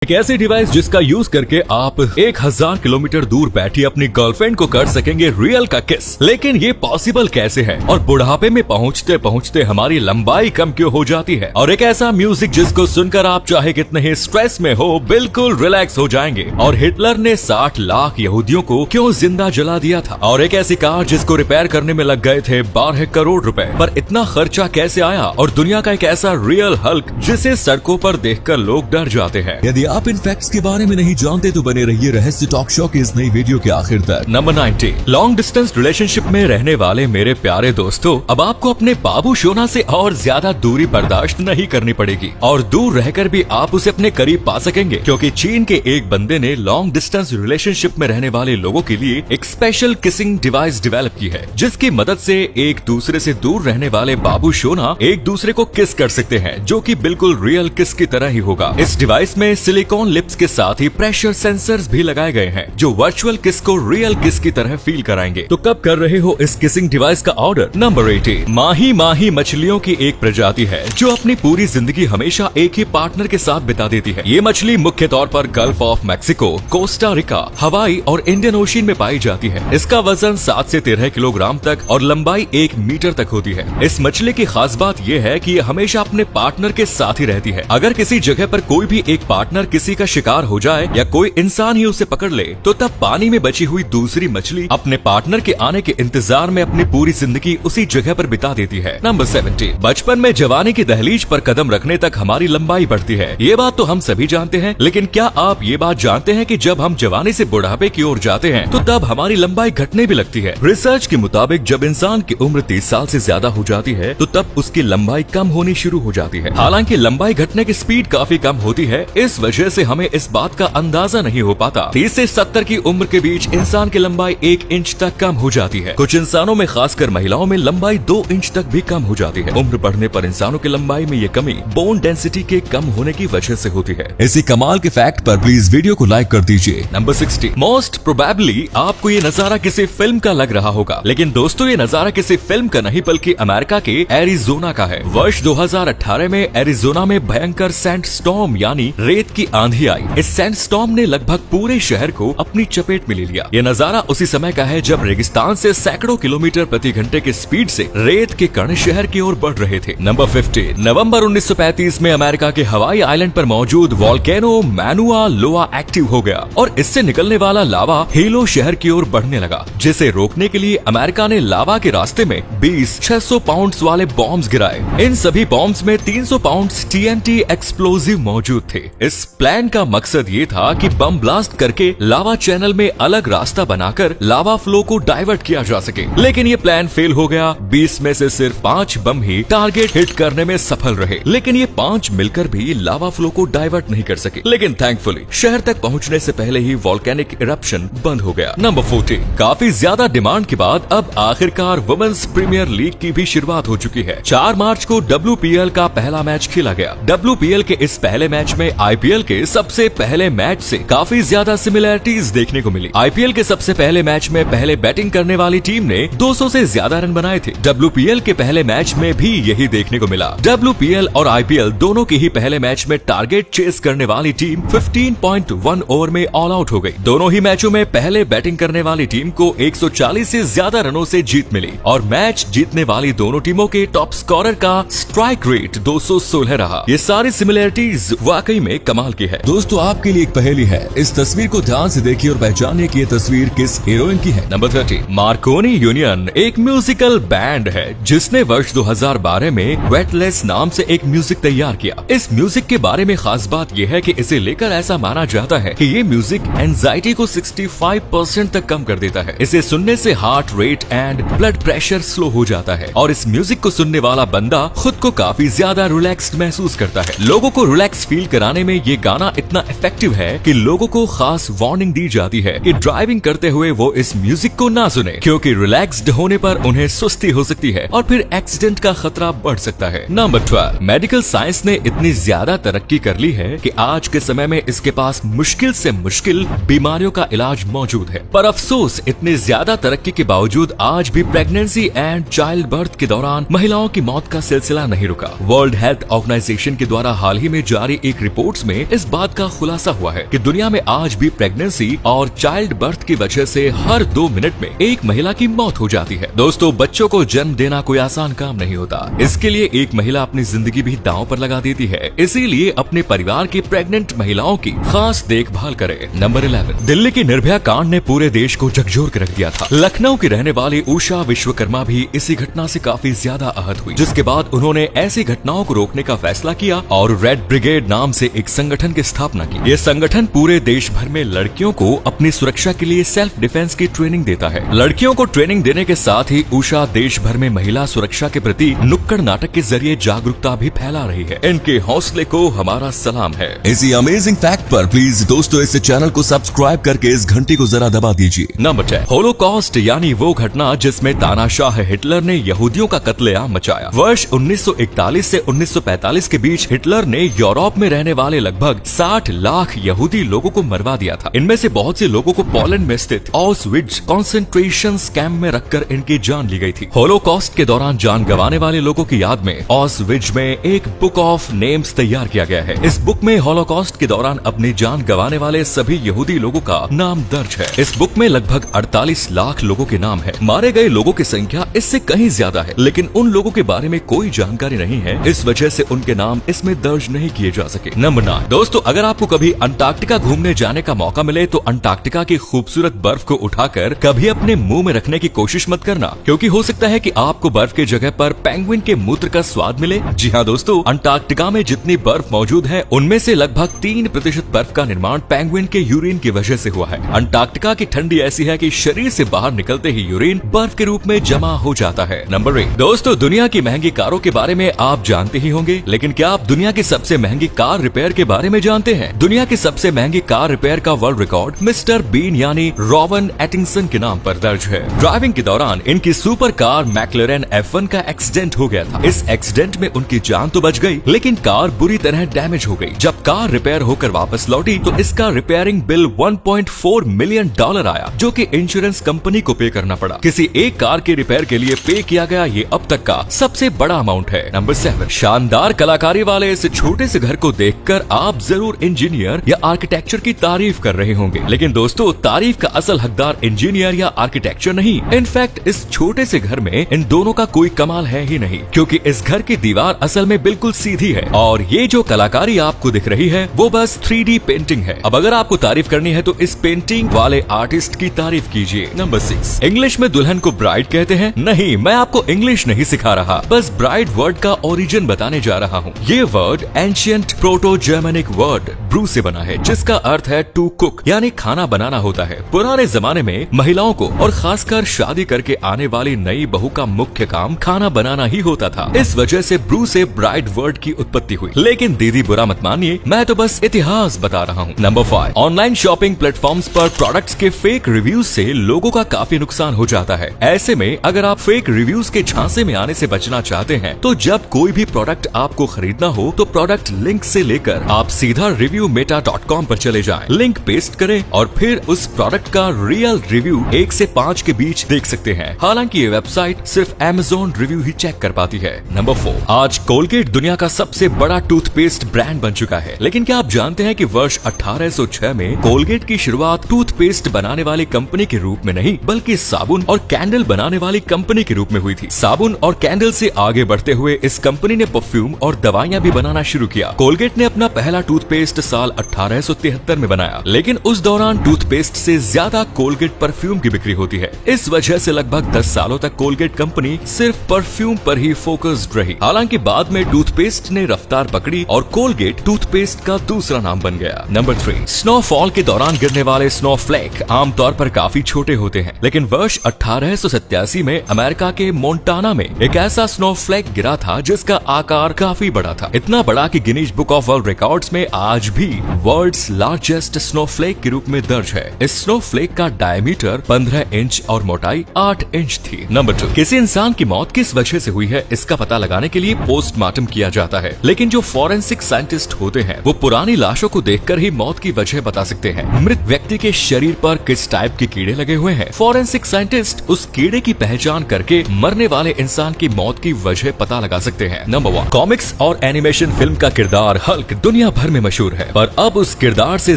एक ऐसी डिवाइस जिसका यूज करके आप 1000 किलोमीटर दूर बैठी अपनी गर्लफ्रेंड को कर सकेंगे रियल का किस। लेकिन ये पॉसिबल कैसे है और बुढ़ापे में पहुंचते पहुंचते हमारी लंबाई कम क्यों हो जाती है। और एक ऐसा म्यूजिक जिसको सुनकर आप चाहे कितने ही स्ट्रेस में हो बिल्कुल रिलैक्स हो जाएंगे। और हिटलर ने 60 लाख यहूदियों को क्यों जिंदा जला दिया था। और एक ऐसी कार जिसको रिपेयर करने में लग गए थे 12 करोड़ रुपए, पर इतना खर्चा कैसे आया। और दुनिया का एक ऐसा रियल हल्क जिसे सड़कों पर देखकर लोग डर जाते हैं। यदि आप इन फैक्ट्स के बारे में नहीं जानते तो बने रहिए रहस्य टॉक शो की इस नई वीडियो के आखिर तक। नंबर 90, लॉन्ग डिस्टेंस रिलेशनशिप में रहने वाले मेरे प्यारे दोस्तों, अब आपको अपने बाबू शोना से और ज्यादा दूरी बर्दाश्त नहीं करनी पड़ेगी और दूर रहकर भी आप उसे अपने करीब पा सकेंगे, क्योंकि चीन के एक बंदे ने लॉन्ग डिस्टेंस रिलेशनशिप में रहने वाले लोगों के लिए एक स्पेशल किसिंग डिवाइस डेवलप की है, जिसकी मदद से एक दूसरे से दूर रहने वाले बाबू शोना एक दूसरे को किस कर सकते हैं, जो कि बिल्कुल रियल किस की तरह ही होगा। इस डिवाइस में सिलिकॉन लिप्स के साथ ही प्रेशर सेंसर्स भी लगाए गए हैं, जो वर्चुअल किस को रियल किस की तरह फील कराएंगे। तो कब कर रहे हो इस किसिंग डिवाइस का ऑर्डर। नंबर 80, माही माही मछलियों की एक प्रजाति है जो अपनी पूरी जिंदगी हमेशा एक ही पार्टनर के साथ बिता देती है। ये मछली मुख्य तौर पर gulf of Mexico, Costa Rica, हवाई और इंडियन ओशियन में पाई जाती है। इसका वजन 7 से 13 किलोग्राम तक और लंबाई 1 मीटर तक होती है। इस मछली की खास बात यह है कि ये हमेशा अपने पार्टनर के साथ ही रहती है। अगर किसी जगह पर कोई भी एक पार्टनर किसी का शिकार हो जाए या कोई इंसान ही उसे पकड़ ले, तो तब पानी में बची हुई दूसरी मछली अपने पार्टनर के आने के इंतजार में अपनी पूरी जिंदगी उसी जगह पर बिता देती है। नंबर 70, बचपन में जवानी की दहलीज पर कदम रखने तक हमारी लंबाई बढ़ती है। ये बात तो हम सभी जानते हैं, लेकिन क्या आप ये बात जानते हैं कि जब हम जवानी से बुढ़ापे की ओर जाते हैं तो तब हमारी लंबाई घटने भी लगती है। रिसर्च के मुताबिक जब इंसान की उम्र 30 साल से ज्यादा हो जाती है तो तब उसकी लंबाई कम होनी शुरू हो जाती है। हालांकि लंबाई घटने की स्पीड काफी कम होती है, इस वजह से हमें इस बात का अंदाजा नहीं हो पाता। 30 से 70 की उम्र के बीच इंसान की लंबाई 1 इंच तक कम हो जाती है। कुछ इंसानों में, खासकर महिलाओं में, लंबाई 2 इंच तक भी कम हो जाती है। उम्र बढ़ने पर इंसानों की लंबाई में ये कमी बोन डेंसिटी के कम होने की वजह से होती है। इसी कमाल के फैक्ट पर प्लीज वीडियो को लाइक कर दीजिए। नंबर 60, मोस्ट प्रोबेबली आपको ये नजारा किसी फिल्म का लग रहा होगा, लेकिन दोस्तों ये नजारा किसी फिल्म का नहीं बल्कि अमेरिका के एरिजोना का है। वर्ष 2018 में एरिजोना में भयंकर सैंडस्टॉर्म यानी रेत की आंधी आई। इस सैंडस्टॉर्म ने लगभग पूरे शहर को अपनी चपेट में ले लिया। ये नजारा उसी समय का है जब रेगिस्तान से सैकड़ों किलोमीटर प्रति घंटे की स्पीड से रेत के कण शहर की ओर बढ़ रहे थे। नंबर 50, नवंबर 1935 में अमेरिका के हवाई आइलैंड पर मौजूद वोल्केनो मैनुआ लोआ एक्टिव हो गया और इससे निकलने वाला लावा हेलो शहर की ओर बढ़ने लगा, जिसे रोकने के लिए अमेरिका ने लावा के रास्ते में 20 600 पाउंड्स वाले बॉम्ब्स गिराए। इन सभी बॉम्ब्स में 300 पाउंड्स TNT एक्सप्लोजिव मौजूद थे। इस प्लान का मकसद ये था कि बम ब्लास्ट करके लावा चैनल में अलग रास्ता बनाकर लावा फ्लो को डाइवर्ट किया जा सके, लेकिन ये प्लान फेल हो गया। 20 में से सिर्फ 5 बम ही टारगेट हिट करने में सफल रहे, लेकिन ये 5 मिलकर भी लावा फ्लो को डाइवर्ट नहीं कर सके। लेकिन थैंकफुली शहर तक पहुंचने से पहले ही वोल्केनिक इरप्शन बंद हो गया। नंबर 40, काफी ज्यादा डिमांड के बाद अब आखिरकार वुमेन्स प्रीमियर लीग की भी शुरुआत हो चुकी है। 4 मार्च को WPL का पहला मैच खेला गया। WPL के इस पहले मैच में IPL के सबसे पहले मैच से काफी ज्यादा सिमिलैरिटीज देखने को मिली। IPL के सबसे पहले मैच में पहले बैटिंग करने वाली टीम ने 200 से ज्यादा रन बनाए थे। WPL के पहले मैच में भी यही देखने को मिला। WPL और IPL दोनों के ही पहले मैच में टारगेट चेस करने वाली टीम 15.1 ओवर में ऑल आउट हो गई। दोनों ही मैचों में पहले बैटिंग करने वाली टीम को 140 से ज्यादा रनों से जीत मिली और मैच जीतने वाली दोनों टीमों के टॉप स्कोरर का स्ट्राइक रेट 216 रहा। ये सारी सिमिलैरिटीज वाकई में कमाल की है। दोस्तों आपके लिए एक पहेली है, इस तस्वीर को ध्यान से देखिए और पहचानिए कि ये तस्वीर किस हीरोइन की है। नंबर 30, मार्कोनी यूनियन एक म्यूजिकल बैंड है जिसने वर्ष 2012 में वेटलेस नाम से एक म्यूजिक तैयार किया। इस म्यूजिक के बारे में खास बात यह है कि इसे लेकर ऐसा माना जाता है कि ये म्यूजिक एंजाइटी को 65% तक कम कर देता है। इसे सुनने से heart rate and blood pressure slow हो जाता है और इस म्यूजिक को सुनने वाला बंदा खुद को काफी ज्यादा रिलैक्स्ड महसूस करता है। लोगों को रिलैक्स फील कराने में ये गाना इतना इफेक्टिव है कि लोगों को खास वार्निंग दी जाती है कि ड्राइविंग करते हुए वो इस म्यूजिक को ना सुने, क्योंकि रिलैक्स्ड होने पर उन्हें सुस्ती हो सकती है और फिर एक्सीडेंट का खतरा बढ़ सकता है। नंबर 12, मेडिकल साइंस ने इतनी ज्यादा तरक्की कर ली है कि आज के समय में इसके पास मुश्किल से मुश्किल बीमारियों का इलाज मौजूद है। पर अफसोस इतनी ज्यादा तरक्की के बावजूद आज भी प्रेगनेंसी एंड चाइल्ड बर्थ के दौरान महिलाओं की मौत का सिलसिला नहीं रुका। वर्ल्ड हेल्थ ऑर्गेनाइजेशन के द्वारा हाल ही में जारी एक रिपोर्ट्स में इस बात का खुलासा हुआ है कि दुनिया में आज भी प्रेगनेंसी और चाइल्ड बर्थ की वजह से हर 2 मिनट में एक महिला की मौत हो जाती है। दोस्तों, बच्चों को जन्म देना कोई आसान काम नहीं होता। इसके लिए एक महिला अपनी जिंदगी भी दांव पर लगा देती है। इसीलिए अपने परिवार की प्रेग्नेंट महिलाओं की खास देखभाल करें। नंबर 11, दिल्ली की निर्भया कांड ने पूरे देश को झकझोर कर रख दिया था। लखनऊ की रहने वाली उषा विश्वकर्मा भी इसी घटना से काफी ज्यादा आहत हुई, जिसके बाद उन्होंने ऐसी घटनाओं को रोकने का फैसला किया और रेड ब्रिगेड नाम से एक संगठन की स्थापना की। यह संगठन पूरे देश भर में लड़कियों को अपनी सुरक्षा के लिए सेल्फ डिफेंस की ट्रेनिंग देता है। लड़कियों को ट्रेनिंग देने के साथ ही उषा देश भर में महिला सुरक्षा के प्रति नुक्कड़ नाटक के जरिए जागरूकता भी फैला रही है। इनके हौसले को हमारा सलाम है। इसी अमेजिंग फैक्ट पर प्लीज दोस्तों इस चैनल को सब्सक्राइब करके इस घंटी को जरा दबा दीजिए। नंबर 10, होलोकॉस्ट यानी वो घटना जिसमें तानाशाह हिटलर ने यहूदियों का कत्लेआम मचाया। वर्ष 1941 से 1945 के बीच हिटलर ने यूरोप में रहने वाले लगभग 60 लाख यहूदी लोगों को मरवा दिया था। इनमें से बहुत से लोगों को पोलैंड में स्थित ऑस्विट्ज कंसंट्रेशन कैंप में रखकर इनकी जान ली गई थी। होलोकॉस्ट के दौरान जान गंवाने वाले लोगों की याद में ऑस्विट्ज में एक बुक ऑफ नेम्स तैयार किया गया है। इस बुक में होलोकॉस्ट के दौरान अपनी जान गंवाने वाले सभी यहूदी लोगों का नाम दर्ज है। इस बुक में लगभग 48 लाख लोगों के नाम है। मारे गए लोगों की संख्या इससे कहीं ज्यादा है, लेकिन उन लोगों के बारे में कोई जानकारी नहीं है। इस वजह से उनके नाम इसमें दर्ज नहीं किए जा सके। नंबर 9, दोस्तों अगर आपको कभी अंटार्कटिका घूमने जाने का मौका मिले तो अंटार्कटिका की खूबसूरत बर्फ को उठाकर कभी अपने मुंह में रखने की कोशिश मत करना, क्योंकि हो सकता है कि आपको बर्फ की जगह पर पेंगुइन के मूत्र का स्वाद मिले। जी हाँ दोस्तों, अंटार्कटिका में जितनी बर्फ मौजूद है उनमें से लगभग 3% बर्फ का निर्माण पेंगुइन के यूरिन की वजह से हुआ है। अंटार्कटिका की ठंडी ऐसी है कि शरीर से बाहर निकलते ही यूरिन बर्फ के रूप में जमा हो जाता है। नंबर 8, दोस्तों दुनिया की महंगी कारों के बारे में आप जानते ही होंगे, लेकिन क्या आप दुनिया की सबसे महंगी कार रिपेयर के बारे में जानते हैं? दुनिया की सबसे महंगी कार रिपेयर का वर्ल्ड रिकॉर्ड मिस्टर बीन यानी रॉवन एटिंगसन के नाम पर दर्ज है। ड्राइविंग के दौरान इनकी सुपर कार मैक्लेरन F1 का एक्सीडेंट हो गया था। इस एक्सीडेंट में उनकी जान तो बच गई, लेकिन कार बुरी तरह डैमेज हो गई। जब कार रिपेयर होकर वापस लौटी तो इसका रिपेयरिंग बिल $1.4 मिलियन आया, जो कि इंश्योरेंस कंपनी को पे करना पड़ा। किसी एक कार के रिपेयर के लिए पे किया गया ये अब तक का सबसे बड़ा अमाउंट है। नंबर 7, शानदार कलाकारी वाले इस छोटे से घर को देखकर आप जरूर इंजीनियर या आर्किटेक्चर की तारीफ कर रहे होंगे, लेकिन दोस्तों तारीफ का असल हकदार इंजीनियर या आर्किटेक्चर नहीं। इनफैक्ट इस छोटे से घर में इन दोनों का कोई कमाल है ही नहीं, क्योंकि इस घर की दीवार असल में बिल्कुल सीधी है और ये जो कलाकारी आपको दिख रही है वो बस 3D पेंटिंग है। अब अगर आपको तारीफ करनी है तो इस पेंटिंग वाले आर्टिस्ट की तारीफ कीजिए। नंबर 6, इंग्लिश में दुल्हन को ब्राइड कहते हैं। नहीं, मैं आपको इंग्लिश नहीं सिखा रहा, बस ब्राइड वर्ड का ओरिजिन बताने जा रहा हूँ। ये word ancient proto Germanic word brew से बना है, जिसका अर्थ है टू कुक यानी खाना बनाना होता है। पुराने जमाने में महिलाओं को और खासकर शादी करके आने वाली नई बहू का मुख्य काम खाना बनाना ही होता था। इस वजह से ब्रू से ब्राइड वर्ड की उत्पत्ति हुई। लेकिन दीदी बुरा मत मानिए, मैं तो बस इतिहास बता रहा हूँ। नंबर 5, ऑनलाइन शॉपिंग प्लेटफॉर्म्स पर प्रोडक्ट्स के फेक रिव्यूज से लोगों का काफी नुकसान हो जाता है। ऐसे में अगर आप फेक रिव्यूज के झांसे में आने से बचना चाहते हैं तो जब कोई भी प्रोडक्ट आपको खरीदना हो तो प्रोडक्ट लिंक से लेकर आप सीधा reviewmeta.com पर चले जाएं, लिंक पेस्ट करें और फिर उस प्रोडक्ट का रियल रिव्यू 1 से 5 के बीच देख सकते हैं। हालांकि ये वेबसाइट सिर्फ Amazon रिव्यू ही चेक कर पाती है। नंबर 4, आज कोलगेट दुनिया का सबसे बड़ा टूथपेस्ट ब्रांड बन चुका है, लेकिन क्या आप जानते हैं कि वर्ष 1806 में कोलगेट की शुरुआत टूथपेस्ट बनाने वाली कंपनी के रूप में नहीं बल्कि साबुन और कैंडल बनाने वाली कंपनी के रूप में हुई थी। साबुन और कैंडल से आगे बढ़ते हुए इस कंपनी ने परफ्यूम और दवाइयां भी बनाना शुरू किया। कोलगेट ने अपना पहला टूथपेस्ट साल 1873 में बनाया, लेकिन उस दौरान टूथपेस्ट से ज्यादा कोलगेट परफ्यूम की बिक्री होती है। इस वजह से लगभग 10 सालों तक कोलगेट कंपनी सिर्फ परफ्यूम पर ही फोकस्ड रही। हालांकि बाद में टूथपेस्ट ने रफ्तार पकड़ी और कोलगेट टूथपेस्ट का दूसरा नाम बन गया। नंबर 3, स्नोफॉल के दौरान गिरने वाले स्नोफ्लेक आमतौर पर काफी छोटे होते हैं, लेकिन वर्ष 1887 में अमेरिका के मोंटाना में एक ऐसा स्नोफ्लेक गिरा था जिसका आकार काफी बड़ा था, इतना बड़ा कि Guinness book of world records में आज भी वर्ल्ड्स लार्जेस्ट स्नोफ्लेक के रूप में दर्ज है। इस स्नोफ्लेक का डायमीटर 15 इंच और मोटाई 8 इंच थी। नंबर 2, किसी इंसान की मौत किस वजह से हुई है इसका पता लगाने के लिए पोस्टमार्टम किया जाता है, लेकिन जो फॉरेंसिक साइंटिस्ट होते हैं वो पुरानी लाशों को देखकर ही मौत की वजह बता सकते हैं। मृत व्यक्ति के शरीर पर किस टाइप के कीड़े लगे हुए हैं, फॉरेंसिक साइंटिस्ट उस कीड़े की पहचान करके मरने वाले इंसान की मौत की वजह पता लगा सकते हैं। नंबर 1, कॉमिक्स और एनिमेशन फिल्म का किरदार हल्क दुनिया भर भर में मशहूर है, पर अब उस किरदार से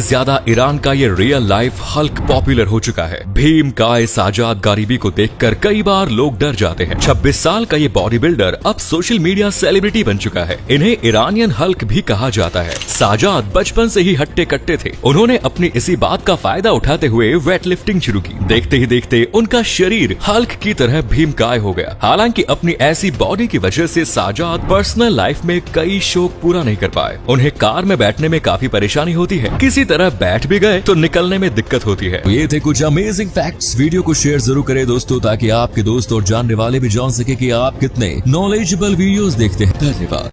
ज्यादा ईरान का ये रियल लाइफ हल्क पॉपुलर हो चुका है। भीम काय साजाद गारिबी को देखकर कई बार लोग डर जाते हैं। 26 साल का ये बॉडी बिल्डर अब सोशल मीडिया सेलिब्रिटी बन चुका है। इन्हें ईरानियन हल्क भी कहा जाता है। साजाद बचपन से ही हट्टे कट्टे थे। उन्होंने अपनी इसी बात का फायदा उठाते हुए वेट लिफ्टिंग शुरू की। देखते ही देखते उनका शरीर हल्क की तरह भीमकाय हो गया। हालांकि अपनी ऐसी बॉडी की वजह से साजाद पर्सनल लाइफ में कई शौक पूरा नहीं कर पाए। उन्हें कार में बैठने में काफी परेशानी होती है। किसी तरह बैठ भी गए तो निकलने में दिक्कत होती है। ये थे कुछ अमेजिंग फैक्ट्स। वीडियो को शेयर जरूर करें दोस्तों, ताकि आपके दोस्त और जानने वाले भी जान सके कि आप कितने नॉलेजेबल वीडियोस देखते हैं। धन्यवाद।